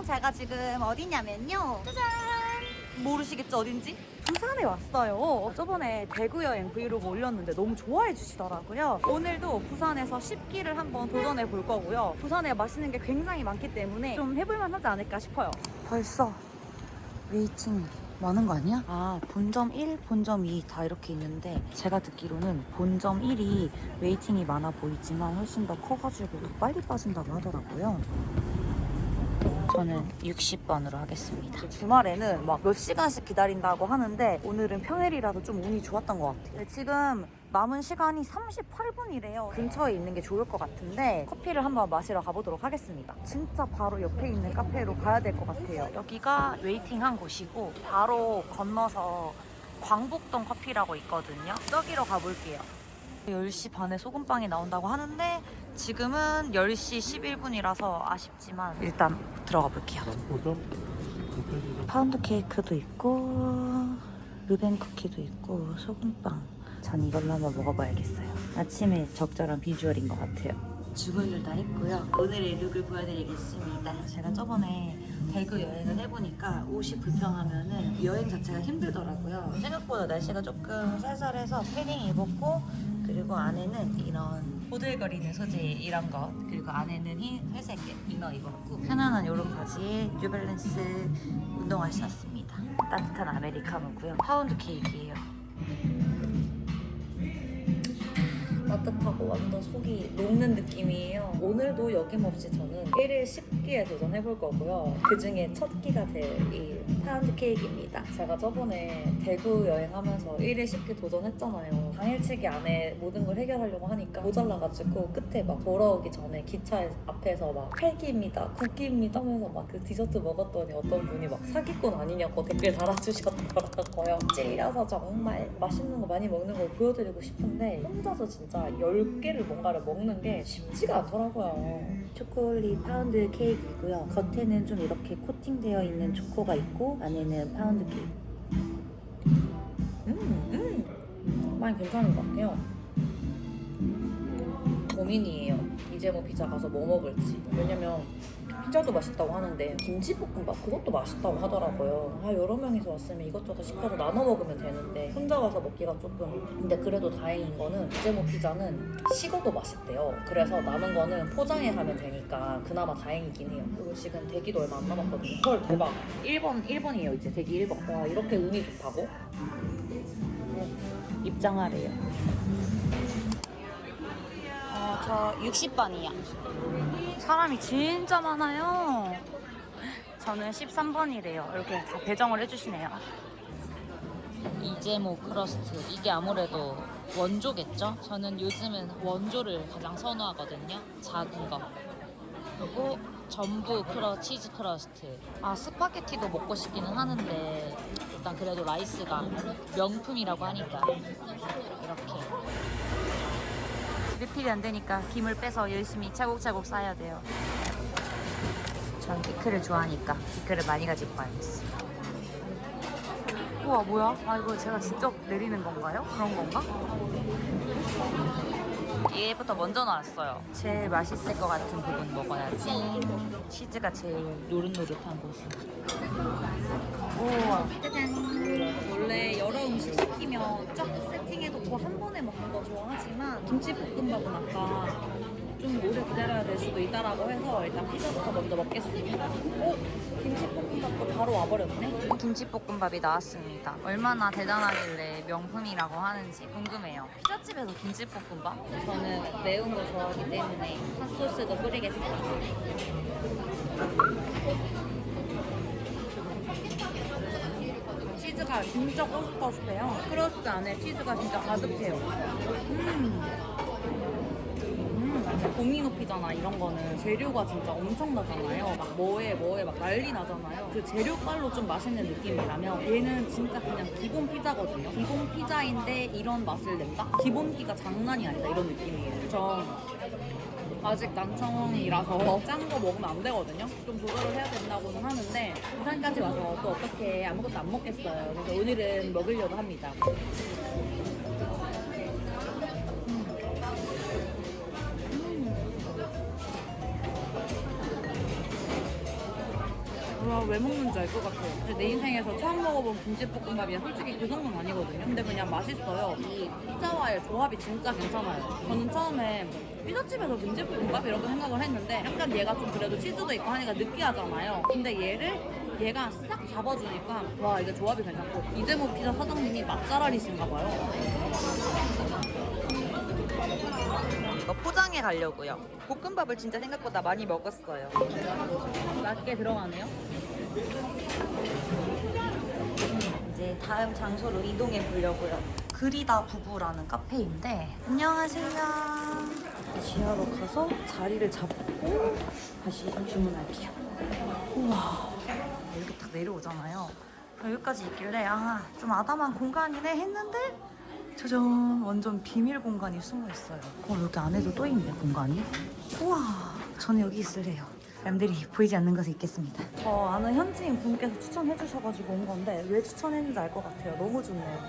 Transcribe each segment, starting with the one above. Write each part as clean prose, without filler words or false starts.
제가 지금 어디냐면요. 짜잔! 모르시겠죠, 어딘지? 부산에 왔어요. 저번에 대구 여행 브이로그 올렸는데 너무 좋아해 주시더라고요. 오늘도 부산에서 씹기를 한번 도전해 볼 거고요. 부산에 맛있는 게 굉장히 많기 때문에 좀 해볼만 하지 않을까 싶어요. 벌써 웨이팅 많은 거 아니야? 아, 본점 1, 본점 2 다 이렇게 있는데 제가 듣기로는 본점 1이 웨이팅이 많아 보이지만 훨씬 더 커가지고 더 빨리 빠진다고 하더라고요. 저는 60번으로 하겠습니다. 주말에는 막 몇 시간씩 기다린다고 하는데 오늘은 평일이라도 좀 운이 좋았던 것 같아요. 지금 남은 시간이 38분이래요. 근처에 있는 게 좋을 것 같은데 커피를 한번 마시러 가보도록 하겠습니다. 진짜 바로 옆에 있는 카페로 가야 될 것 같아요. 여기가 웨이팅한 곳이고 바로 건너서 광복동 커피라고 있거든요. 여기로 가볼게요. 10시 반에 소금빵이 나온다고 하는데 지금은 10시 11분이라서 아쉽지만 일단 들어가 볼게요. 파운드 케이크도 있고 르벤 쿠키도 있고 소금빵. 전 이걸로 한번 먹어봐야겠어요. 아침에 적절한 비주얼인 것 같아요. 주문을 다 했고요. 오늘의 룩을 보여드리겠습니다. 제가 저번에 대구 여행을 해보니까 옷이 불평하면은 여행 자체가 힘들더라고요. 생각보다 날씨가 조금 쌀쌀해서 패딩 입었고 그리고 안에는 이런 보들거리는 소재 이런 것 그리고 안에는 흰 회색 이너 입었고 편안한 이런 바지에 뉴밸런스 운동화 신었습니다. 따뜻한 아메리카노고요. 파운드 케이크예요. 따뜻하고 완전 속이 녹는 느낌이에요. 오늘도 여김없이 저는 1일 10끼에 도전해볼 거고요. 그 중에 첫 끼가 될 이 파운드 케이크입니다. 제가 저번에 대구 여행하면서 1일 10끼 도전했잖아요. 당일치기 안에 모든 걸 해결하려고 하니까 모자라가지고 끝에 막 돌아오기 전에 기차 앞에서 막 8끼입니다, 9끼입니다 하면서 막 그 디저트 먹었더니 어떤 분이 막 사기꾼 아니냐고 댓글 달아주셨더라고요. 찔려서 정말 맛있는 거 많이 먹는 걸 보여드리고 싶은데 혼자서 진짜 10개를 뭔가를 먹는 게 쉽지가 않더라고요. 초콜릿 파운드 케이크이고요. 겉에는 좀 이렇게 코팅되어 있는 초코가 있고 안에는 파운드 케이크. 많이 괜찮은 것 같아요. 고민이에요. 이제 뭐 피자 가서 뭐 먹을지. 왜냐면 피자도 맛있다고 하는데 김치볶음밥 그것도 맛있다고 하더라고요. 여러 명이서 왔으면 이것저것 시켜서 나눠 먹으면 되는데 혼자 와서 먹기가 조금. 근데 그래도 다행인 거는 이제모 피자는 식어도 맛있대요. 그래서 남은 거는 포장해 가면 되니까 그나마 다행이긴 해요. 그리고 지금 대기도 얼마 안 남았거든요. 헐 대박. 1번이에요 이제 대기 1번. 와 이렇게 운이 좋다고? 입장하래요. 저 60번이요. 사람이 진짜 많아요. 저는 13번이래요. 이렇게 다 배정을 해주시네요. 이제모 크러스트. 이게 아무래도 원조겠죠? 저는 요즘은 원조를 가장 선호하거든요. 작은 거. 그리고 전부 치즈 크러스트. 스파게티도 먹고 싶기는 하는데 일단 그래도 라이스가 명품이라고 하니까 이렇게. 리필이 안 되니까 김을 빼서 열심히 차곡차곡 쌓아야 돼요. 전 피클을 좋아하니까 피클을 많이 가지고 가야겠어요. 우와 뭐야? 이거 제가 직접 내리는 건가요? 그런 건가? 얘부터 먼저 나왔어요. 제일 맛있을 것 같은 부분 먹어야지. 치즈가 제일 노릇노릇한 곳은. 우와 짜잔. 원래 여러 음식 시키면 쫙 세팅해놓고 한 번에 먹는 거 좋아하지만 김치볶음밥은 아까 좀 오래 기다려야 될 수도 있다라고 해서 일단 피자부터 먼저 먹겠습니다. 김치볶음밥도 바로 와버렸네. 김치볶음밥이 나왔습니다. 얼마나 대단하길래 명품이라고 하는지 궁금해요. 피자집에서 김치볶음밥? 저는 매운 거 좋아하기 때문에 핫소스도 뿌리겠습니다. 치즈가 진짜 꼬숩꼬숩해요. 크러스트 안에 치즈가 진짜 가득해요. 도미노 피자나 이런 거는 재료가 진짜 엄청나잖아요. 막 뭐에 막 난리 나잖아요. 그 재료빨로 좀 맛있는 느낌이라면 얘는 진짜 그냥 기본 피자거든요. 기본 피자인데 이런 맛을 낸다? 기본기가 장난이 아니다 이런 느낌이에요. 전 아직 난청이라서 짠 거 먹으면 안 되거든요. 좀 조절을 해야 된다고는 하는데 부산까지 와서 또 어떻게 아무것도 안 먹겠어요. 그래서 오늘은 먹으려고 합니다. 왜 먹는지 알 것 같아요. 근데 내 인생에서 처음 먹어본 김치볶음밥이야. 솔직히 그 정도는 아니거든요. 근데 그냥 맛있어요. 이 피자와의 조합이 진짜 괜찮아요. 저는 처음에 피자집에서 김치볶음밥 이렇게 생각을 했는데 약간 얘가 좀 그래도 치즈도 있고 하니까 느끼하잖아요. 근데 얘가 싹 잡아주니까 와 이게 조합이 괜찮고 이재모 피자 사장님이 맛잘알이신가 봐요. 이거 포장해 가려고요. 볶음밥을 진짜 생각보다 많이 먹었어요. 맛있게 들어가네요. 이제 다음 장소로 이동해 보려고요. 그리다 부부라는 카페인데 안녕하세요. 지하로 가서 자리를 잡고 다시 주문할게요. 우와, 이렇게 딱 내려오잖아요. 여기까지 있길래 좀 아담한 공간이네 했는데 짜잔, 완전 비밀 공간이 숨어 있어요. 여기 안에도 또 있네, 공간이. 우와, 저는 여기 있을래요. 남들이 보이지 않는 곳에 있겠습니다. 저 아는 현지인 분께서 추천해 주셔가지고 온 건데 왜 추천했는지 알 것 같아요. 너무 좋네요.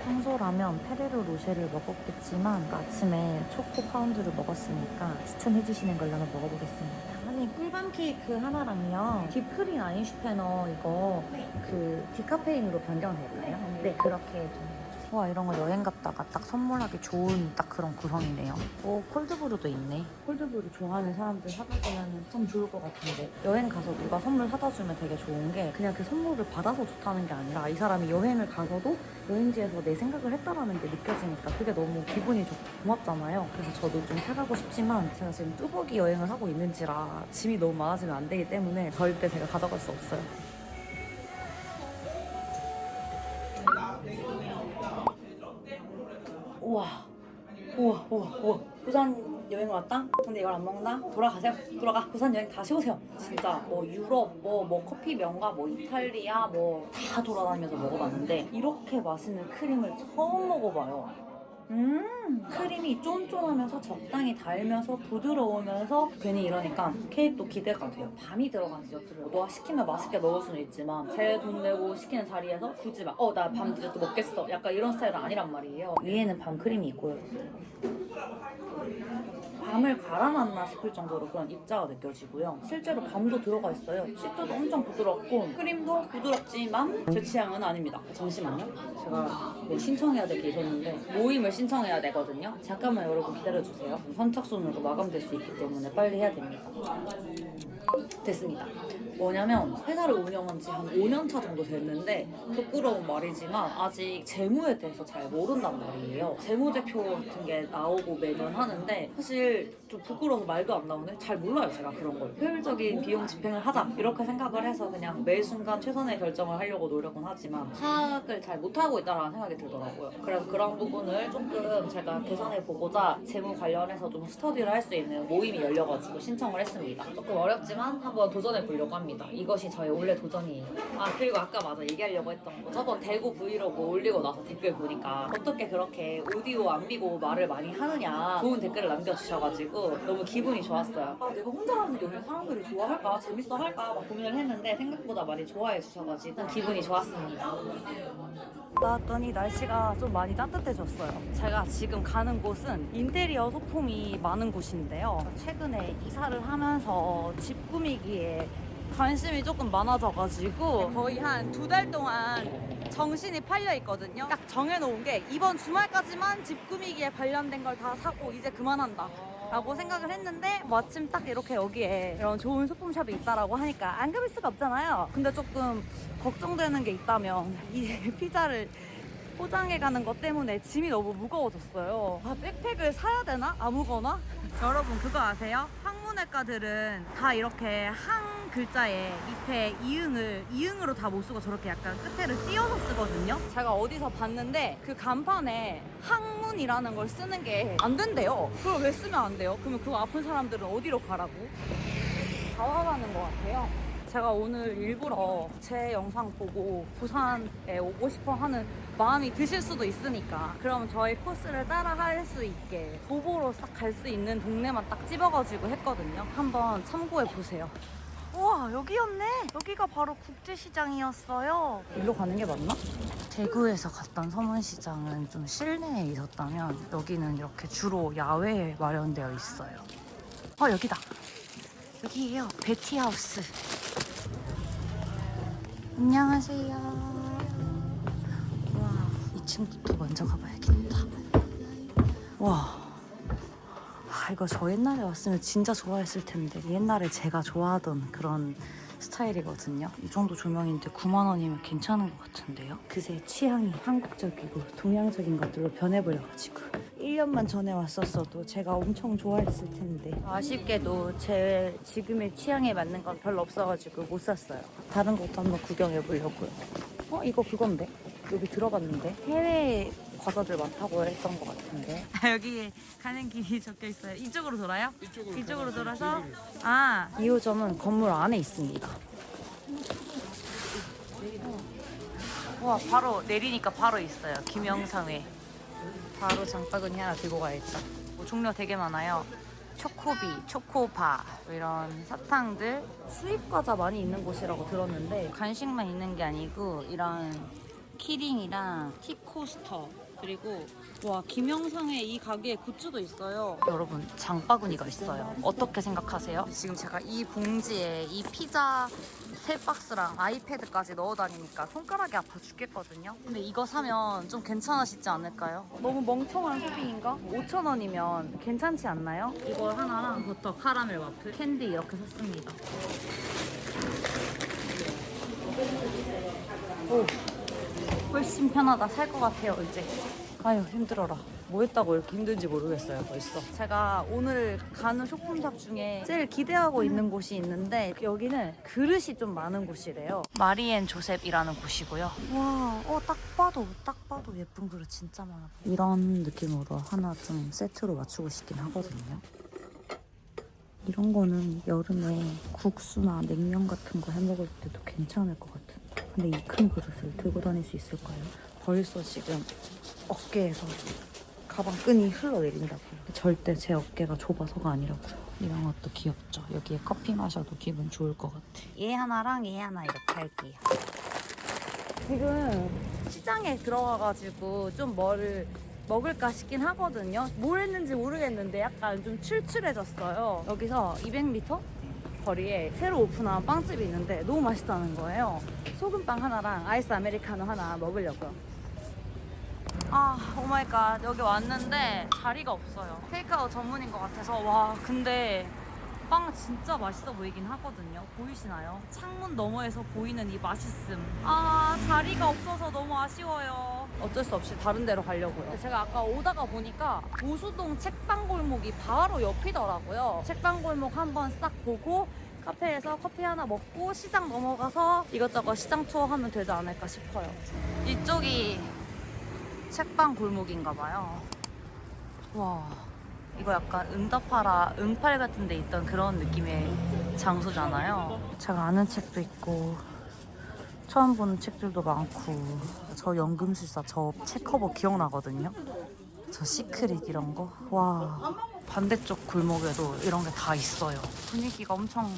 평소라면 페레로 로쉐를 먹었겠지만 아침에 초코 파운드를 먹었으니까 추천해 주시는 걸로 한번 먹어보겠습니다. 아니, 꿀밤 케이크 하나랑요, 딥크림 아인슈페너 이거 그 디카페인으로 변경될까요? 네, 그렇게 좀. 와, 이런 거 여행 갔다가 딱 선물하기 좋은 딱 그런 구성이네요. 오, 콜드브루도 있네. 콜드브루 좋아하는 사람들 사다 주면 참 좋을 것 같은데, 여행 가서 누가 선물 사다 주면 되게 좋은 게 그냥 그 선물을 받아서 좋다는 게 아니라 이 사람이 여행을 가서도 여행지에서 내 생각을 했다라는 게 느껴지니까 그게 너무 기분이 좋고 고맙잖아요. 그래서 저도 좀 사가고 싶지만 제가 지금 뚜벅이 여행을 하고 있는지라 짐이 너무 많아지면 안 되기 때문에 절대 제가 가져갈 수 없어요. 우와, 우와, 우와, 우와. 부산 여행 왔다? 근데 이걸 안 먹는다? 돌아가세요. 돌아가. 부산 여행 다시 오세요. 진짜 뭐 유럽, 뭐 커피 명가, 뭐 이탈리아, 뭐 다 돌아다니면서 먹어봤는데 이렇게 맛있는 크림을 처음 먹어봐요. 크림이 쫀쫀하면서 적당히 달면서 부드러우면서 괜히 이러니까 케이크도 기대가 돼요. 밤이 들어간 디저트를 너가 시키면 맛있게 먹을 수는 있지만 제 돈 내고 시키는 자리에서 굳이 막 나 밤 디저트 먹겠어 약간 이런 스타일은 아니란 말이에요. 위에는 밤 크림이 있고요. 밤을 갈아놨나 싶을 정도로 그런 입자가 느껴지고요. 실제로 밤도 들어가 있어요. 시트도 엄청 부드럽고 크림도 부드럽지만 제 취향은 아닙니다. 잠시만요. 제가 뭐 신청해야 될 게 있었는데 모임을 신청해야 되거든요. 잠깐만 여러분 기다려주세요. 선착순으로 마감될 수 있기 때문에 빨리 해야 됩니다. 됐습니다. 뭐냐면 회사를 운영한 지 한 5년 차 정도 됐는데 부끄러운 말이지만 아직 재무에 대해서 잘 모른단 말이에요. 재무제표 같은 게 나오고 매년 하는데 사실 좀 부끄러워서 말도 안 나오네. 잘 몰라요, 제가 그런 걸. 효율적인 비용 집행을 하자 이렇게 생각을 해서 그냥 매 순간 최선의 결정을 하려고 노력은 하지만 파악을 잘 못하고 있다는 생각이 들더라고요. 그래서 그런 부분을 조금 제가 개선해 보고자 재무 관련해서 좀 스터디를 할 수 있는 모임이 열려가지고 신청을 했습니다. 조금 어렵지만 한번 도전해 보려고 합니다. 이것이 저의 원래 도전이에요. 그리고 아까 맞아 얘기하려고 했던 거, 저번 대구 브이로그 올리고 나서 댓글 보니까 어떻게 그렇게 오디오 안 비고 말을 많이 하느냐 좋은 댓글을 남겨주셔가지고 너무 기분이 좋았어요. 내가 혼자 하는 여행 사람들이 좋아할까? 재밌어 할까? 막 고민을 했는데 생각보다 많이 좋아해 주셔가지고 기분이 좋았습니다. 나왔더니 날씨가 좀 많이 따뜻해졌어요. 제가 지금 가는 곳은 인테리어 소품이 많은 곳인데요. 최근에 이사를 하면서 집 꾸미기에 관심이 조금 많아져가지고 거의 한 2달 동안 정신이 팔려 있거든요. 딱 정해놓은 게 이번 주말까지만 집 꾸미기에 관련된 걸 다 사고 이제 그만한다 라고 생각을 했는데 마침 딱 이렇게 여기에 이런 좋은 소품샵이 있다라고 하니까 안 가볼 수가 없잖아요. 근데 조금 걱정되는 게 있다면 이 피자를 포장해 가는 것 때문에 짐이 너무 무거워졌어요. 백팩을 사야 되나? 아무거나? 여러분 그거 아세요? 학문외과들은 다 이렇게 한 글자에 밑에 이응으로 다 못 쓰고 저렇게 약간 끝에를 띄어서 쓰거든요. 제가 어디서 봤는데 그 간판에 학문이라는 걸 쓰는 게 안 된대요. 그걸 왜 쓰면 안 돼요? 그러면 그거 아픈 사람들은 어디로 가라고? 다 화나는 것 같아요. 제가 오늘 일부러 제 영상 보고 부산에 오고 싶어 하는 마음이 드실 수도 있으니까 그럼 저희 코스를 따라 할 수 있게 도보로 싹 갈 수 있는 동네만 딱 집어가지고 했거든요. 한번 참고해 보세요. 우와, 여기였네. 여기가 바로 국제시장이었어요. 일로 가는 게 맞나? 대구에서 갔던 서문시장은 좀 실내에 있었다면 여기는 이렇게 주로 야외에 마련되어 있어요. 여기다. 여기에요. 베티하우스. 안녕하세요. 와, 2층부터 먼저 가봐야겠다. 와, 이거 저 옛날에 왔으면 진짜 좋아했을 텐데. 옛날에 제가 좋아하던 그런 스타일이거든요. 이 정도 조명인데 9만 원이면 괜찮은 것 같은데요. 그새 취향이 한국적이고 동양적인 것들로 변해버려가지고 1년만 전에 왔었어도 제가 엄청 좋아했을 텐데 아쉽게도 제 지금의 취향에 맞는 건 별로 없어가지고 못 샀어요. 다른 것도 한번 구경해보려고요. 이거 그건데? 여기 들어봤는데 해외 과자들 많다고 했던 것 같은데. 여기 가는 길이 적혀 있어요. 이쪽으로 돌아요? 이쪽으로 돌아서 2호점은 건물 안에 있습니다. 와, 바로 내리니까 바로 있어요. 김영삼회. 바로 장바구니 하나 들고 가야겠다. 종류가 되게 많아요. 초코비, 초코바 이런 사탕들. 수입 과자 많이 있는 곳이라고 들었는데 간식만 있는 게 아니고 이런 키링이랑 팁코스터 그리고 와, 김영상의 이 가게에 굿즈도 있어요. 여러분, 장바구니가 있어요. 어떻게 생각하세요? 지금 제가 이 봉지에 이 피자 3박스랑 아이패드까지 넣어 다니니까 손가락이 아파 죽겠거든요. 근데 이거 사면 좀 괜찮아지지 않을까요? 너무 멍청한 소비인가? 5,000원이면 괜찮지 않나요? 이거 하나랑 버터 카라멜 와플 캔디 이렇게 샀습니다. 오, 훨씬 편하다. 살 것 같아요 이제. 아유, 힘들어라. 뭐 했다고 이렇게 힘든지 모르겠어요 벌써. 제가 오늘 가는 쇼핑샵 중에 제일 기대하고 있는 곳이 있는데 여기는 그릇이 좀 많은 곳이래요. 마리앤 조셉이라는 곳이고요. 와, 딱 봐도 예쁜 그릇 진짜 많아. 이런 느낌으로 하나 좀 세트로 맞추고 싶긴 하거든요. 이런 거는 여름에 국수나 냉면 같은 거 해먹을 때도 괜찮을 것 같은데. 근데 이 큰 그릇을 들고 다닐 수 있을까요? 벌써 지금 어깨에서 가방끈이 흘러내린다고요. 절대 제 어깨가 좁아서가 아니라고요. 이런 것도 귀엽죠? 여기에 커피 마셔도 기분 좋을 것 같아. 얘 하나랑 얘 하나 이렇게 할게요. 지금 시장에 들어가가지고 좀 뭐를 먹을까 싶긴 하거든요. 뭘 했는지 모르겠는데 약간 좀 출출해졌어요. 여기서 200m 거리에 새로 오픈한 빵집이 있는데 너무 맛있다는 거예요. 소금빵 하나랑 아이스 아메리카노 하나 먹으려고요. 오마이갓, 여기 왔는데 자리가 없어요. 테이크아웃 전문인 것 같아서. 와, 근데 빵 진짜 맛있어 보이긴 하거든요. 보이시나요? 창문 너머에서 보이는 이 맛있음. 자리가 없어서 너무 아쉬워요. 어쩔 수 없이 다른 데로 가려고요. 제가 아까 오다가 보니까 보수동 책방골목이 바로 옆이더라고요. 책방골목 한번 싹 보고 카페에서 커피 하나 먹고 시장 넘어가서 이것저것 시장 투어하면 되지 않을까 싶어요. 이쪽이 책방 골목인가 봐요. 와, 이거 약간 응답하라 응팔 같은 데 있던 그런 느낌의 장소잖아요. 제가 아는 책도 있고 처음 보는 책들도 많고. 저 연금술사 저 책 커버 기억나거든요. 저 시크릿 이런 거. 와, 반대쪽 골목에도 이런 게 다 있어요. 분위기가 엄청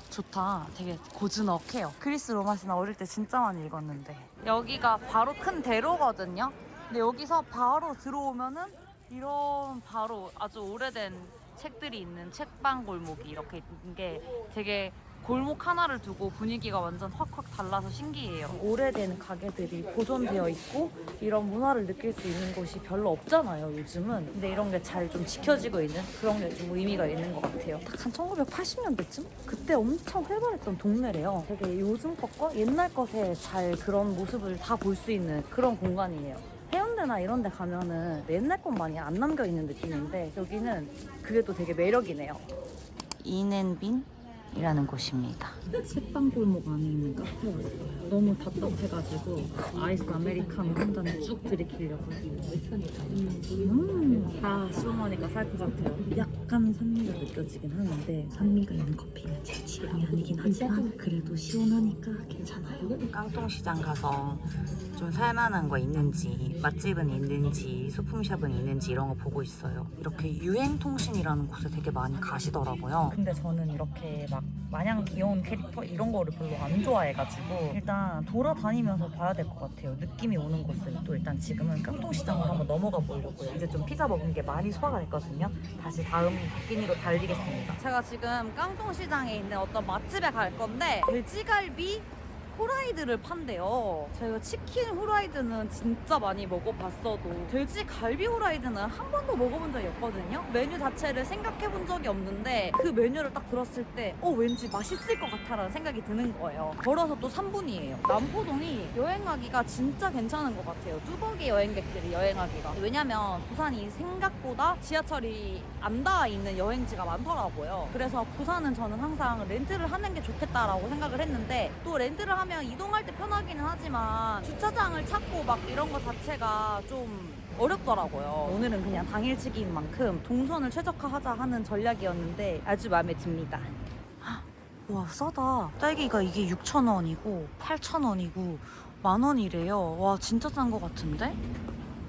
좋다. 되게 고즈넉해요. 그리스 로마시나 어릴 때 진짜 많이 읽었는데. 여기가 바로 큰 대로거든요. 근데 여기서 바로 들어오면은 이런 바로 아주 오래된 책들이 있는 책방 골목이 이렇게 있는 게 되게 골목 하나를 두고 분위기가 완전 확확 달라서 신기해요. 오래된 가게들이 보존되어 있고 이런 문화를 느낄 수 있는 곳이 별로 없잖아요 요즘은. 근데 이런 게 잘 좀 지켜지고 있는 그런 게 좀 의미가 있는 것 같아요. 딱 한 1980년대쯤? 그때 엄청 활발했던 동네래요. 되게 요즘 것과 옛날 것에 잘 그런 모습을 다 볼 수 있는 그런 공간이에요. 해운대나 이런 데 가면은 옛날 것 많이 안 남겨있는 느낌인데 여기는 그게 또 되게 매력이네요. 인앤빈? 이라는 곳입니다. 책방골목 안에 있는 카페 왔어요. 너무 답답해가지고 아이스 아메리카노 한 잔 쭉 들이키려고. 시원하니까 살 것 같아요. 약간 산미가 느껴지긴 하는데 산미가 있는 커피는 제 취향이 아니긴 하지만 그래도 시원하니까 괜찮아요. 깡통시장 가서 좀 살만한 거 있는지, 맛집은 있는지, 소품샵은 있는지 이런 거 보고 있어요. 이렇게 유행통신이라는 곳에 되게 많이 가시더라고요. 근데 저는 이렇게 막 마냥 귀여운 캐릭터 이런 거를 별로 안 좋아해가지고 일단 돌아다니면서 봐야 될 것 같아요. 느낌이 오는 곳을. 또 일단 지금은 깡통시장으로 한번 넘어가 보려고요. 이제 좀 피자 먹은 게 많이 소화가 됐거든요. 다시 다음 끼니로 달리겠습니다. 제가 지금 깡통시장에 있는 어떤 맛집에 갈 건데 돼지갈비 후라이드를 판대요. 제가 치킨 후라이드는 진짜 많이 먹어봤어도 돼지 갈비 후라이드는 한 번도 먹어본 적이 없거든요. 메뉴 자체를 생각해본 적이 없는데 그 메뉴를 딱 들었을 때 왠지 맛있을 것 같아라는 생각이 드는 거예요. 걸어서 또 3분이에요. 남포동이 여행하기가 진짜 괜찮은 것 같아요. 뚜벅이 여행객들이 여행하기가. 왜냐면 부산이 생각보다 지하철이 안 닿아 있는 여행지가 많더라고요. 그래서 부산은 저는 항상 렌트를 하는 게 좋겠다라고 생각을 했는데 또 렌트를 하면 이동할 때 편하기는 하지만 주차장을 찾고 막 이런 거 자체가 좀 어렵더라고요. 오늘은 그냥 당일치기인 만큼 동선을 최적화하자 하는 전략이었는데 아주 마음에 듭니다. 와, 싸다. 딸기가 이게 6,000원이고 8,000원이고 10,000원이래요. 와, 진짜 싼 거 같은데?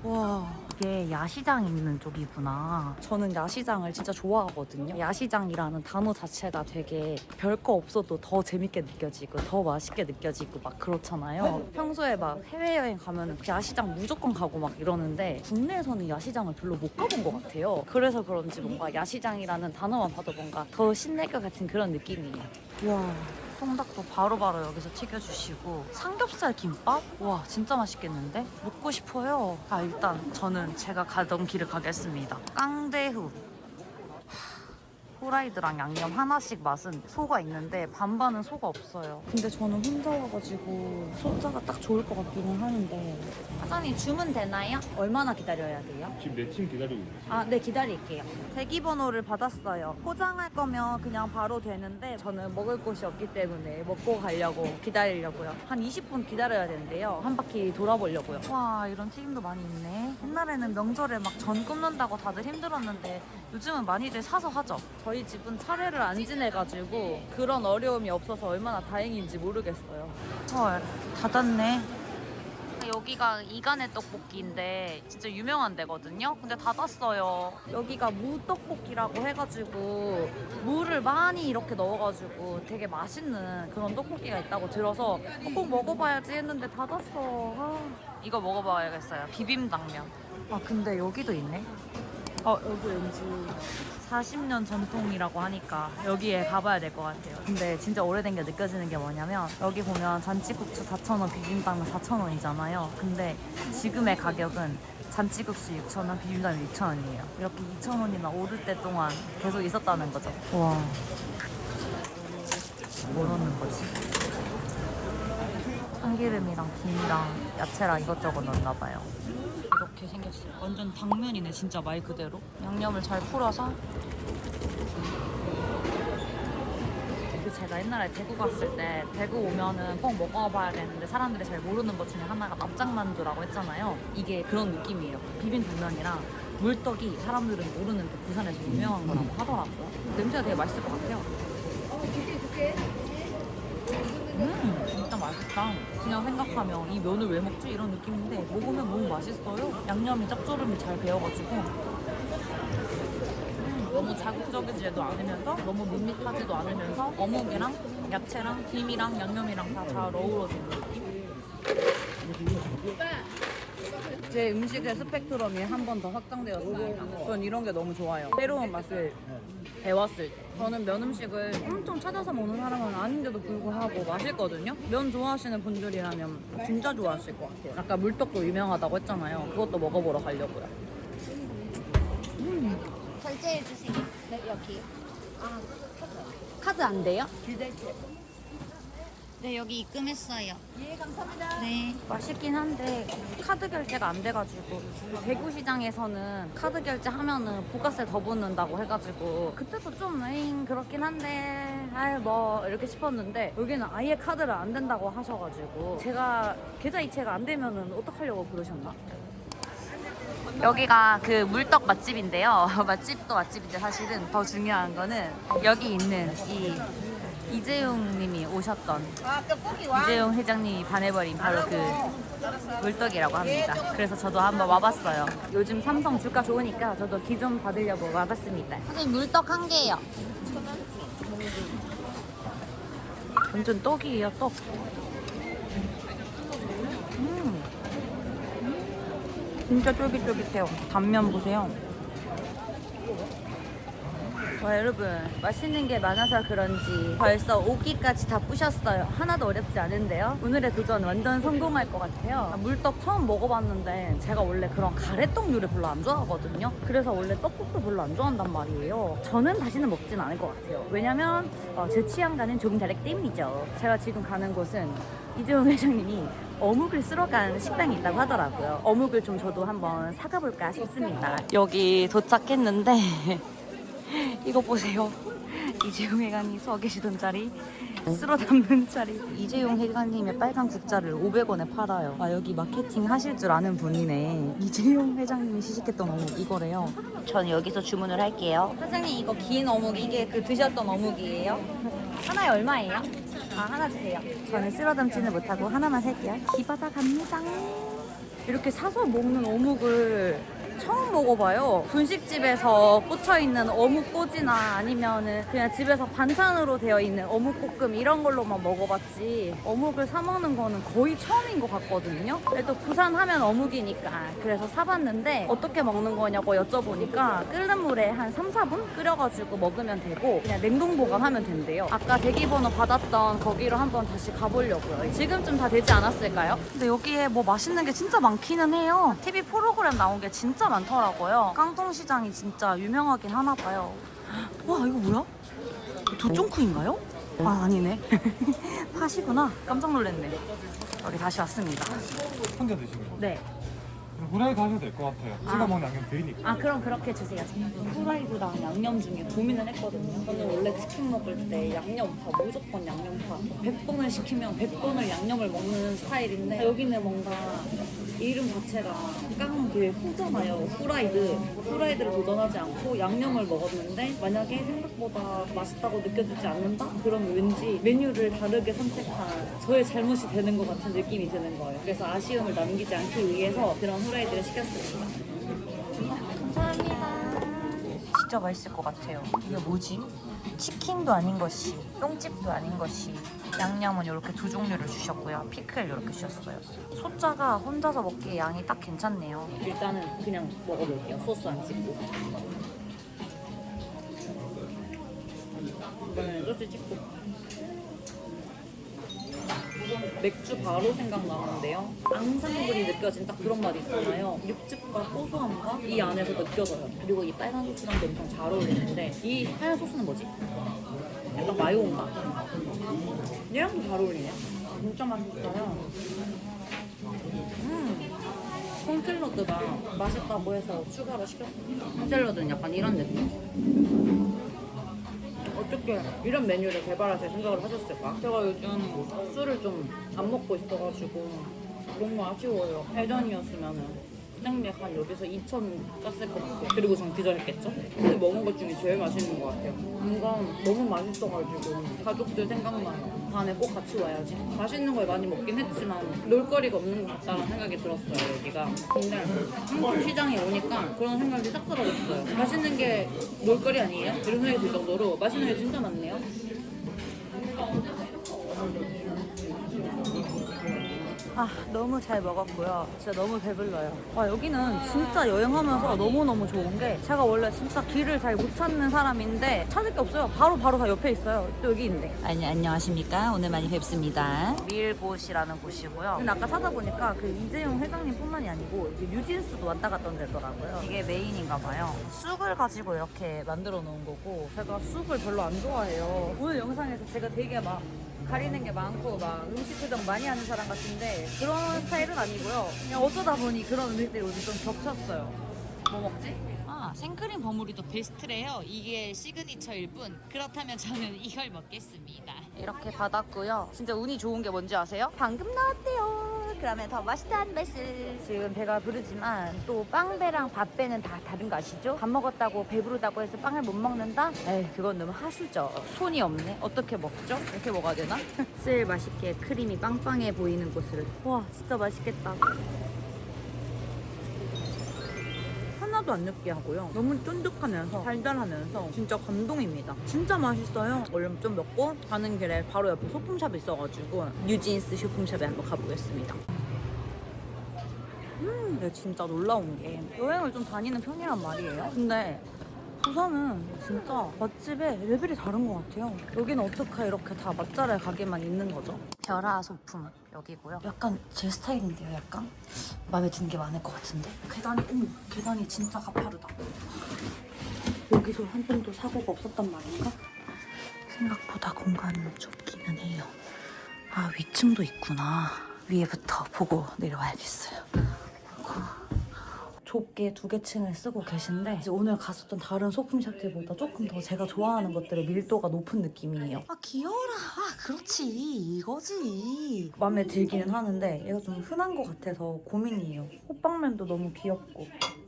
와, 이게 야시장 있는 쪽이구나. 저는 야시장을 진짜 좋아하거든요. 야시장이라는 단어 자체가 되게 별거 없어도 더 재밌게 느껴지고 더 맛있게 느껴지고 막 그렇잖아요. 평소에 막 해외여행 가면은 야시장 무조건 가고 막 이러는데 국내에서는 야시장을 별로 못 가본 것 같아요. 그래서 그런지 뭔가 야시장이라는 단어만 봐도 뭔가 더 신날 것 같은 그런 느낌이에요. 와, 통닭도 바로바로 여기서 튀겨주시고 삼겹살 김밥? 와, 진짜 맛있겠는데? 먹고 싶어요. 일단 저는 제가 가던 길을 가겠습니다. 깡대후. 후라이드랑 양념 하나씩 맛은 소가 있는데 반반은 소가 없어요. 근데 저는 혼자 와가지고 소자가 딱 좋을 것 같기는 하는데. 사장님 주문 되나요? 얼마나 기다려야 돼요? 지금 내 팀 기다리고 있어. 네, 기다릴게요. 대기번호를 받았어요. 포장할 거면 그냥 바로 되는데 저는 먹을 곳이 없기 때문에 먹고 가려고 기다리려고요. 한 20분 기다려야 되는데요. 한 바퀴 돌아보려고요. 와, 이런 튀김도 많이 있네. 옛날에는 명절에 막 전 굽는다고 다들 힘들었는데 요즘은 많이들 사서 하죠. 저희 집은 차례를 안 지내가지고 그런 어려움이 없어서 얼마나 다행인지 모르겠어요. 헐, 닫았네. 여기가 이간의 떡볶이인데 진짜 유명한 데거든요. 근데 닫았어요. 여기가 무떡볶이라고 해가지고 무를 많이 이렇게 넣어가지고 되게 맛있는 그런 떡볶이가 있다고 들어서 꼭 먹어봐야지 했는데 닫았어. 이거 먹어봐야겠어요. 비빔당면. 근데 여기도 있네. 여기 왠지 40년 전통이라고 하니까 여기에 가봐야 될 것 같아요. 근데 진짜 오래된 게 느껴지는 게 뭐냐면 여기 보면 잔치국수 4,000원, 비빔당면 4,000원이잖아요. 근데 지금의 가격은 잔치국수 6,000원, 비빔당면 6,000원이에요. 이렇게 2,000원이나 오를 때 동안 계속 있었다는 거죠. 와, 뭐라는 거지? 참기름이랑 김이랑 야채랑 이것저것 넣었나 봐요. 이렇게 생겼어요. 완전 당면이네, 진짜 말 그대로. 양념을 잘 풀어서. 제가 옛날에 대구 갔을 때 대구 오면은 꼭 먹어봐야 되는데 사람들이 잘 모르는 것 중에 하나가 납작만두라고 했잖아요. 이게 그런 느낌이에요. 비빔당면이랑 물떡이 사람들은 모르는데 부산에서 유명한 거라고 하더라고요. 냄새가 되게 맛있을 것 같아요. 진짜 맛있다. 그냥 생각하면 이 면을 왜 먹지? 이런 느낌인데 먹으면 너무 맛있어요. 양념이 짭조름이 잘 배어가지고 너무 자극적이지도 않으면서 너무 밋밋하지도 않으면서 어묵이랑 야채랑 김이랑 양념이랑 다 잘 어우러지는 느낌? 제 음식의 스펙트럼이 한 번 더 확장되었어요. 전 이런 게 너무 좋아요. 새로운 맛을 배웠을 때. 저는 면 음식을 엄청 찾아서 먹는 사람은 아닌데도 불구하고 맛있거든요. 면 좋아하시는 분들이라면 진짜 좋아하실 것 같아요. 아까 물떡도 유명하다고 했잖아요. 그것도 먹어보러 가려고요. 결제해 주세요. 네, 여기. 카드 안 돼요? 네, 여기 입금했어요. 예, 감사합니다. 네. 맛있긴 한데 카드 결제가 안 돼가지고 대구시장에서는 카드 결제하면은 부가세 더 붙는다고 해가지고 그때도 좀 그렇긴 한데 뭐 이렇게 싶었는데 여기는 아예 카드를 안 된다고 하셔가지고 제가 계좌 이체가 안 되면은 어떡하려고 그러셨나? 여기가 그 물떡 맛집인데요. 맛집도 맛집인데 사실은 더 중요한 거는 여기 있는 이 이재용 님이 오셨던 이재용 회장님이 반해버린 바로 그 물떡이라고 합니다. 그래서 저도 한번 와봤어요. 요즘 삼성 주가 좋으니까 저도 기 좀 받으려고 와봤습니다. 선생님, 물떡 한 개요. 완전 떡이에요, 떡. 진짜 쫄깃쫄깃해요. 단면 보세요. 와 여러분 맛있는 게 많아서 그런지 벌써 5끼까지 다 부셨어요. 하나도 어렵지 않은데요. 오늘의 도전 완전 성공할 것 같아요. 물떡 처음 먹어봤는데 제가 원래 그런 가래떡류를 별로 안 좋아하거든요. 그래서 원래 떡국도 별로 안 좋아한단 말이에요. 저는 다시는 먹진 않을 것 같아요. 왜냐면 제 취향과는 조금 다르기 때문이죠. 제가 지금 가는 곳은 이재용 회장님이 어묵을 쓸어 간 식당이 있다고 하더라고요. 어묵을 좀 저도 한번 사가볼까 싶습니다. 여기 도착했는데 이거 보세요. 이재용 회관이 서 계시던 자리, 쓸어 담는 자리. 이재용 회장님의 빨간 국자를 500원에 팔아요. 아, 여기 마케팅 하실 줄 아는 분이네. 이재용 회장님이 시식했던 어묵 이거래요. 전 여기서 주문을 할게요. 사장님 이거 긴 어묵, 이게 그 드셨던 어묵이에요? 하나에 얼마예요? 아, 하나 주세요. 저는 쓸어 담지는 못하고 하나만 살게요. 기받아 갑니다. 이렇게 사서 먹는 어묵을 처음 먹어봐요. 분식집에서 꽂혀있는 어묵꼬지나 아니면은 그냥 집에서 반찬으로 되어 있는 어묵볶음 이런 걸로만 먹어봤지 어묵을 사 먹는 거는 거의 처음인 것 같거든요. 그래도 부산 하면 어묵이니까 그래서 사봤는데 어떻게 먹는 거냐고 여쭤보니까 끓는 물에 한 3, 4분 끓여가지고 먹으면 되고 그냥 냉동 보관하면 된대요. 아까 대기번호 받았던 거기로 한번 다시 가보려고요. 지금쯤 다 되지 않았을까요? 근데 여기에 뭐 맛있는 게 진짜 많기는 해요. TV 프로그램 나온 게 진짜 많더라고요. 깡통시장이 진짜 유명하긴 하나 봐요. 와 이거 뭐야? 도쫑쿠인가요? 아 아니네. 팥이구나. 깜짝 놀랐네. 여기 다시 왔습니다. 혼자 드시는 거? 네. 후라이드 하셔도 될 것 같아요. 찍어 먹는 양념 드리니까. 아 그럼 그렇게 주세요. 후라이드랑 양념 중에 고민을 했거든요. 저는 원래 치킨 먹을 때 양념파, 무조건 양념파. 100번을 시키면 100번을 양념을 먹는 스타일인데 여기는 뭔가 이름 자체가 깡 되게 후잖아요. 후라이드를 도전하지 않고 양념을 먹었는데 만약에 생각보다 맛있다고 느껴지지 않는다? 그러면 왠지 메뉴를 다르게 선택한 저의 잘못이 되는 것 같은 느낌이 드는 거예요. 그래서 아쉬움을 남기지 않기 위해서 그런 후라이드를 시켰습니다. 감사합니다. 진짜 맛있을 것 같아요. 이게 뭐지? 치킨도 아닌 것이, 똥집도 아닌 것이. 양념은 이렇게 두 종류를 주셨고요. 피클 이렇게 주셨어요. 소자가 혼자서 먹기에 양이 딱 괜찮네요. 일단은 그냥 먹어볼게요. 소스 안 찍고. 이번에는 소스 찍고. 맥주 바로 생각나는데요. 앙상블이 느껴진 딱 그런 맛이 있잖아요. 육즙과 고소함과 이 안에서 느껴져요. 그리고 이 빨간 소스랑도 엄청 잘 어울리는데 이 하얀 소스는 뭐지? 약간 마요인가? 얘랑도 잘 어울리네. 진짜 맛있어요. 콘샐러드가 맛있다고 해서 추가로 시켰습니다. 콘샐러드는 약간 이런 느낌. 어떻게 이런 메뉴를 개발하실 생각을 하셨을까? 제가 요즘 술을 좀 안 먹고 있어가지고 너무 아쉬워요. 예전이었으면은 생맥 한 여기서 2,000 깠을 것 같고 그리고 전 기절했겠죠? 근데 먹은 것 중에 제일 맛있는 것 같아요. 뭔가 너무 맛있어가지고 가족들 생각나요. 다음에 꼭 같이 와야지. 맛있는 걸 많이 먹긴 했지만 놀거리가 없는 것 같다는 생각이 들었어요 여기가. 근데 한국 시장에 오니까 그런 생각이 싹 사라졌어요. 맛있는 게 놀거리 아니에요? 이런 생각이 들 정도로 맛있는 게 진짜 많네요. 아 너무 잘 먹었고요. 진짜 너무 배불러요. 와 여기는 진짜 여행하면서 너무너무 좋은 게 제가 원래 진짜 길을 잘 못 찾는 사람인데 찾을 게 없어요. 바로 다 옆에 있어요. 또 여기 있네. 안녕하십니까. 오늘 많이 뵙습니다. 밀곳이라는 곳이고요. 근데 아까 찾아보니까 그 이재용 회장님 뿐만이 아니고 뉴진스도 왔다 갔다 되더라고요. 이게 메인인가 봐요. 쑥을 가지고 이렇게 만들어 놓은 거고 제가 쑥을 별로 안 좋아해요. 오늘 영상에서 제가 되게 막 가리는 게 많고 막 음식 표정 많이 하는 사람 같은데 그런 스타일은 아니고요. 그냥 어쩌다 보니 그런 음식들이 오늘 좀 겹쳤어요. 뭐 먹지? 아, 생크림 버무리도 베스트래요. 이게 시그니처일 뿐. 그렇다면 저는 이걸 먹겠습니다. 이렇게 받았고요. 진짜 운이 좋은 게 뭔지 아세요? 방금 나왔대요. 그러면 더 맛있다는 말씀. 지금 배가 부르지만 또 빵배랑 밥배는 다 다른 거 아시죠? 밥 먹었다고 배부르다고 해서 빵을 못 먹는다? 에이 그건 너무 하수죠. 손이 없네. 어떻게 먹죠? 이렇게 먹어야 되나? 제일 맛있게 크림이 빵빵해 보이는 곳을. 와 진짜 맛있겠다. 하나도 안 느끼하고요. 너무 쫀득하면서 달달하면서 진짜 감동입니다. 진짜 맛있어요. 얼른 좀 먹고 가는 길에 바로 옆에 소품샵이 있어가지고 뉴진스 쇼품샵에 한번 가보겠습니다. 근데 진짜 놀라운 게 여행을 좀 다니는 편이란 말이에요. 근데 부산은 진짜 맛집의 레벨이 다른 것 같아요. 여기는 어떻게 이렇게 다 맛잘알 가게만 있는 거죠? 별아 소품 여기고요. 약간 제 스타일인데요. 약간 마음에 드는 게 많을 것 같은데. 계단이 진짜 가파르다. 여기서 한 번도 사고가 없었단 말인가? 생각보다 공간은 좁기는 해요. 아, 위층도 있구나. 위에부터 보고 내려와야겠어요. 좁게 2개 층을 쓰고 계신데 이제 오늘 갔었던 다른 소품샵들보다 조금 더 제가 좋아하는 것들의 밀도가 높은 느낌이에요. 아, 귀여워라. 아, 그렇지. 이거지. 마음에 들기는 하는데 얘가 좀 흔한 것 같아서 고민이에요. 호빵맨도 너무 귀엽고.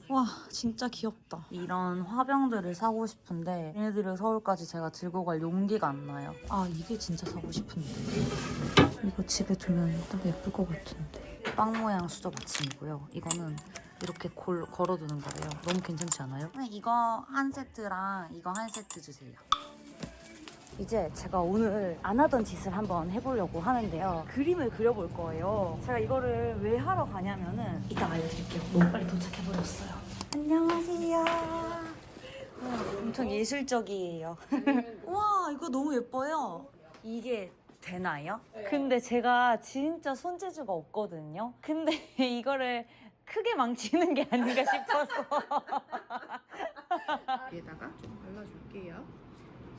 와, 진짜 귀엽다. 이런 화병들을 사고 싶은데 얘네들을 서울까지 제가 들고 갈 용기가 안 나요. 아, 이게 진짜 사고 싶은데. 이거 집에 두면 딱 예쁠 것 같은데. 빵 모양 수저 받침이고요. 이거는 이렇게 걸어두는 거예요. 너무 괜찮지 않아요? 이거 한 세트랑 이거 한 세트 주세요. 이제 제가 오늘 안 하던 짓을 한번 해보려고 하는데요. 그림을 그려볼 거예요. 제가 이거를 왜 하러 가냐면은 이따 알려드릴게요. 너무 빨리 도착해버렸어요. 안녕하세요. 와, 엄청 예술적이에요. 와, 이거 너무 예뻐요. 이게 되나요? 근데 제가 진짜 손재주가 없거든요. 근데 이거를 크게 망치는 게 아닌가 싶어서. 위에다가 좀 발라줄게요.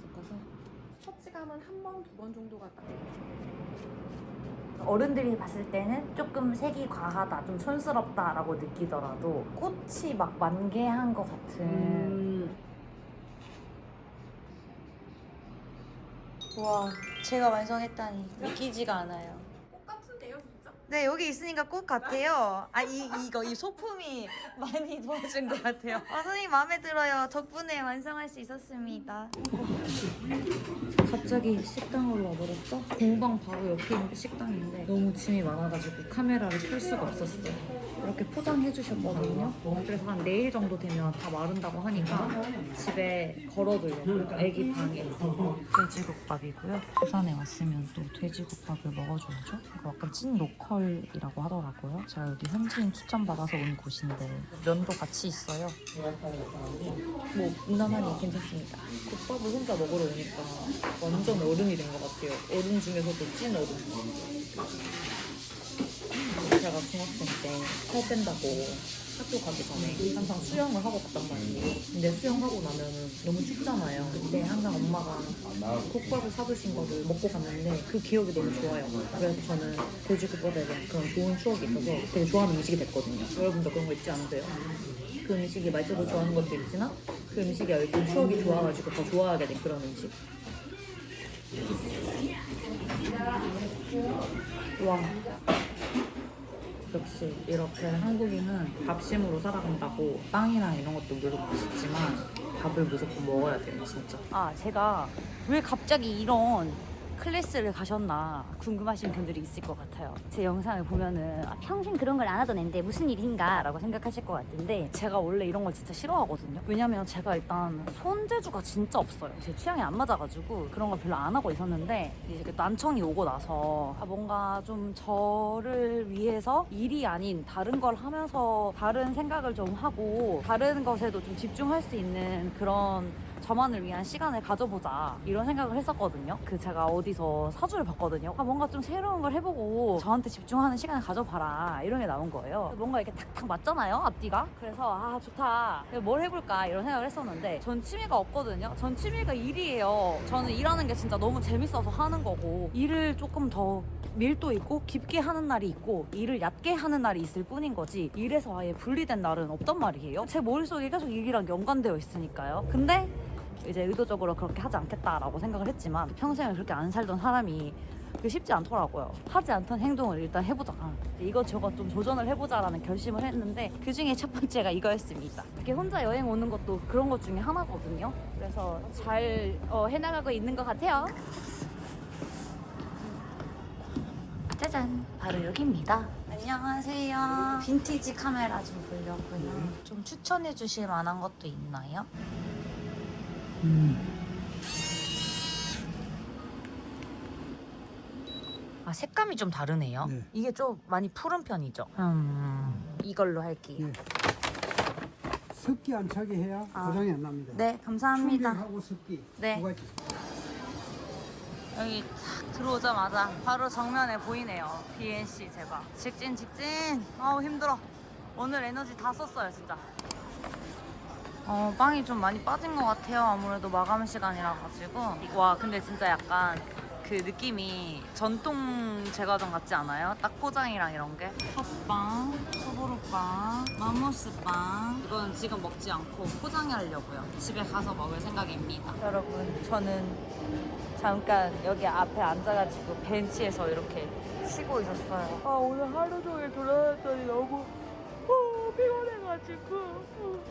섞어서. 터치감은 한 번, 2번 정도가 딱. 어른들이 봤을 때는 조금 색이 과하다, 좀 촌스럽다라고 느끼더라도 꽃이 막 만개한 것 같은. 와, 제가 완성했다니 믿기지가 않아요. 꽃 같은데요, 진짜? 네, 여기 있으니까 꽃 같아요. 아, 이 소품이 많이 도와준 것 같아요. 선생님 마음에 들어요. 덕분에 완성할 수 있었습니다. 갑자기 식당으로 와버렸어? 공방 바로 옆에 있는 식당인데 너무 짐이 많아가지고 카메라를 켤 수가 없었어요. 이렇게 포장해 주셨거든요. 그래서 한 내일 정도 되면 다 마른다고 하니까 집에 걸어두려고 애기 방에. 돼지국밥이고요. 부산에 왔으면 또 돼지국밥을 먹어줘야죠. 이거 약간 찐 로컬이라고 하더라고요. 제가 여기 현지인 추천받아서 온 곳인데 면도 같이 있어요. 뭐 무난하니 괜찮습니다. 국밥을 혼자 먹으러 오니까 완전 어른이 된 것 같아요. 어른 중에서도 찐 어른. 제가 중학생 때 살 뺀다고 학교 가기 전에 항상 수영을 하고 갔단 말이에요. 근데 수영하고 나면은 너무 춥잖아요. 근데 항상 엄마가 국밥을 사주신 거를 먹고 갔는데 그 기억이 너무 좋아요. 그래서 저는 돼지국밥에 대한 그런 좋은 추억이 있어서 되게 좋아하는 음식이 됐거든요. 여러분도 그런 거 있지 않으세요? 그 음식이 말대로 좋아하는 것도 있지만 그 음식이 알고 추억이 좋아가지고 더 좋아하게 된 그런 음식. 와, 역시 이렇게 한국인은 밥심으로 살아간다고 빵이랑 이런 것도 물론 맛있지만 밥을 무조건 먹어야 돼요, 진짜. 아, 제가 왜 갑자기 이런 클래스를 가셨나 궁금하신 분들이 있을 것 같아요. 제 영상을 보면은 평생 그런 걸 안 하던 앤데 무슨 일인가 라고 생각하실 것 같은데 제가 원래 이런 걸 진짜 싫어하거든요. 왜냐면 제가 일단 손재주가 진짜 없어요. 제 취향이 안 맞아가지고 그런 걸 별로 안 하고 있었는데 이제 난청이 오고 나서 뭔가 좀 저를 위해서 일이 아닌 다른 걸 하면서 다른 생각을 좀 하고 다른 것에도 좀 집중할 수 있는 그런 저만을 위한 시간을 가져보자 이런 생각을 했었거든요. 제가 어디서 사주를 봤거든요. 뭔가 좀 새로운 걸 해보고 저한테 집중하는 시간을 가져봐라 이런 게 나온 거예요. 뭔가 이렇게 탁탁 맞잖아요, 앞뒤가. 그래서 좋다, 뭘 해볼까 이런 생각을 했었는데 전 취미가 없거든요. 전 취미가 일이에요. 저는 일하는 게 진짜 너무 재밌어서 하는 거고 일을 조금 더 밀도 있고 깊게 하는 날이 있고 일을 얕게 하는 날이 있을 뿐인 거지 일에서 아예 분리된 날은 없단 말이에요. 제 머릿속에 계속 일이랑 연관되어 있으니까요. 근데 이제 의도적으로 그렇게 하지 않겠다라고 생각을 했지만 평생을 그렇게 안 살던 사람이 그게 쉽지 않더라고요. 하지 않던 행동을 일단 해보자. 이것저것 좀 도전을 해보자라는 결심을 했는데 그 중에 첫 번째가 이거였습니다. 이렇게 혼자 여행 오는 것도 그런 것 중에 하나거든요. 그래서 잘 해나가고 있는 것 같아요. 짜잔, 바로 여기입니다. 안녕하세요. 빈티지 카메라 좀 보려고요. 좀 추천해 주실 만한 것도 있나요? 아, 색감이 좀 다르네요. 네. 이게 좀 많이 푸른 편이죠. 이걸로 할게요. 네. 습기 안차게 해야 고장이 안 납니다. 네, 감사합니다. 충격하고 습기 네. 두 가지. 여기 탁 들어오자마자 바로 정면에 보이네요. BNC 제가. 직진. 아우 힘들어. 오늘 에너지 다 썼어요 진짜. 빵이 좀 많이 빠진 것 같아요. 아무래도 마감 시간이라 가지고. 와 근데 진짜 약간 그 느낌이 전통 제과점 같지 않아요? 딱 포장이랑 이런 게. 팥빵, 소보루빵, 마모스빵. 이건 지금 먹지 않고 포장하려고요. 집에 가서 먹을 생각입니다. 여러분 저는 잠깐 여기 앞에 앉아가지고 벤치에서 이렇게 쉬고 있었어요. 아 오늘 하루 종일 돌아다녔더니 너무 피곤해가지고.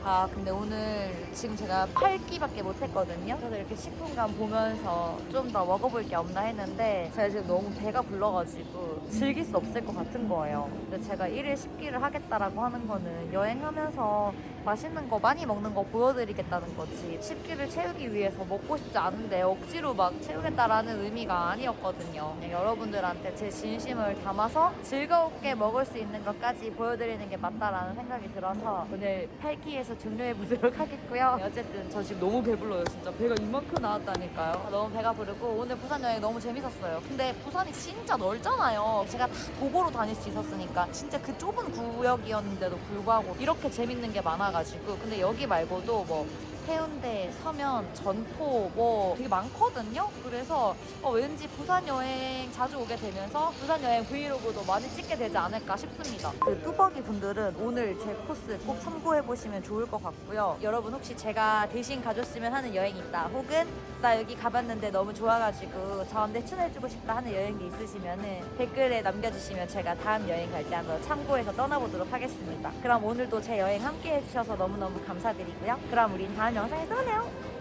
아 근데 오늘 지금 제가 8끼밖에 못했거든요. 그래서 이렇게 식품관 보면서 좀 더 먹어볼 게 없나 했는데 제가 지금 너무 배가 불러가지고 즐길 수 없을 것 같은 거예요. 근데 제가 1일 10끼를 하겠다라고 하는 거는 여행하면서 맛있는 거 많이 먹는 거 보여드리겠다는 거지 10끼를 채우기 위해서 먹고 싶지 않은데 억지로 막 채우겠다라는 의미가 아니었거든요. 그냥 여러분들한테 제 진심을 담아서 즐겁게 먹을 수 있는 것까지 보여드리는 게 맞다라는 생각이 들어서 오늘 8끼에서 종료해 보도록 하겠고요. 어쨌든 저 지금 너무 배불러요. 진짜 배가 이만큼 나왔다니까요. 너무 배가 부르고 오늘 부산 여행 너무 재밌었어요. 근데 부산이 진짜 넓잖아요. 제가 다 도보로 다닐 수 있었으니까 진짜 그 좁은 구역이었는데도 불구하고 이렇게 재밌는 게 많아가지고 근데 여기 말고도 뭐 해운대, 서면, 전포 뭐 되게 많거든요. 그래서 왠지 부산 여행 자주 오게 되면서 부산 여행 브이로그도 많이 찍게 되지 않을까 싶습니다. 그 뚜벅이 분들은 오늘 제 코스 꼭 참고해 보시면 좋을 것 같고요. 여러분 혹시 제가 대신 가줬으면 하는 여행 있다 혹은 나 여기 가봤는데 너무 좋아가지고 저한테 추천해주고 싶다 하는 여행이 있으시면은 댓글에 남겨주시면 제가 다음 여행 갈 때 한번 참고해서 떠나보도록 하겠습니다. 그럼 오늘도 제 여행 함께 해주셔서 너무너무 감사드리고요. 그럼 우린 다음 영상에서 만나요.